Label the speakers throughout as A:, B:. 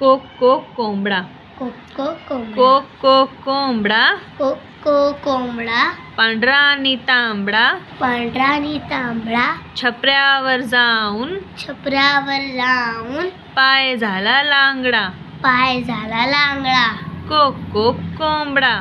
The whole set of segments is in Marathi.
A: कोक कोक कोंबडा,
B: कोको कोंबडा,
A: कोक कोक कोंबडा,
B: कोको कोंबडा,
A: पांढरा आणि तांबडा,
B: पांढरा आणि तांबडा,
A: छपऱ्यावर जाऊन
B: छपरावर जाऊन
A: पाय झाला लांगडा,
B: पाय झाला लांगडा.
A: कोक कोक कोंबडा,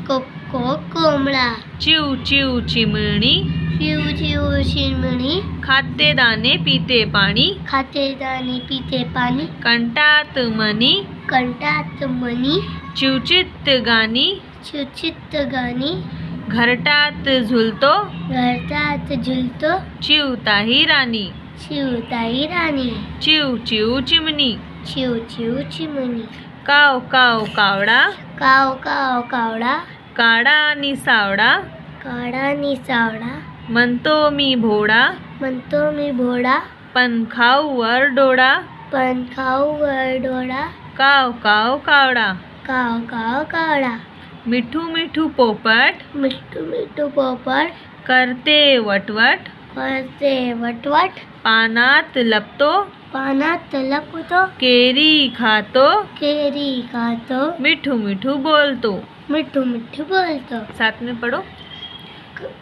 B: कोको कोंबडा,
A: चिव चिव चिमणी,
B: चिव चिव चिमणी,
A: खाते दाणे पिते पाणी,
B: खाते दाणे पिते पाणी,
A: कंटात मनी,
B: कंटात मनी,
A: चिवचित गाणी,
B: चिवचित गाणी,
A: घरटात झुलतो,
B: घरटात झुलतो,
A: चिवताही राणी,
B: चिवताई राणी,
A: चिव चिव चिमणी,
B: चिव चिव चिमणी,
A: काव काव कावडा,
B: काव काव कावडा,
A: काडा आणि सावडा,
B: काडा आणि सावडा,
A: म्हणतो मी भोडा,
B: म्हणतो मी भोडा,
A: पण खाऊ वर डोळा,
B: पण खाऊ वर डोळा,
A: काव काव कावडा,
B: काव काव कावडा,
A: मिठू मिठू पोपट,
B: मिठू मिठू पोपट,
A: करते वटवट,
B: करते वटवट,
A: पानात लपतो,
B: पानात लपतो,
A: केरी खातो,
B: केरी खातो,
A: मिठू मिठू बोलतो.
B: मिठू मिठू बोलतो.
A: साथ में पढ़ो.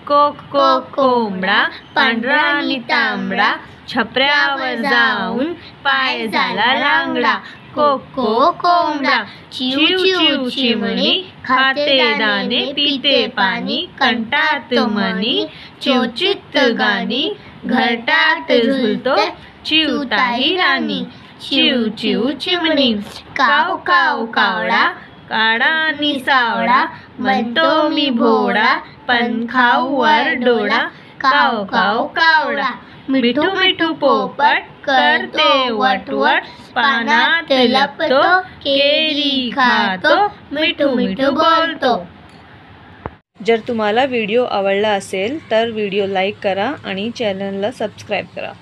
A: कोक कोक कोंबडा, पांढरा आणि तांबडा, छपऱ्यावर जाऊन पाय झाला लांगडा. कोक कोक कोंबडा, चिव चिव चिमणी, खाते दाणे पिते पाणी, कंटात मनी, चिवचित गाणी, घरटात झुलतो, चिवताही राणी, चिव चिव चिमणी, काव काव कावडा, काडा आणि सावडा, म्हणतो मी भोडा, पण खाऊ वर डोळा, काव काव कावडा, मिठू मिठू पोपट, करते वटवट, पानात लपतो, केरी खातो, मिठू मिठू बोलतो. जर तुम्हाला व्हिडिओ आवडला असेल तर व्हिडिओ लाईक करा आणि चॅनलला सबस्क्राईब करा.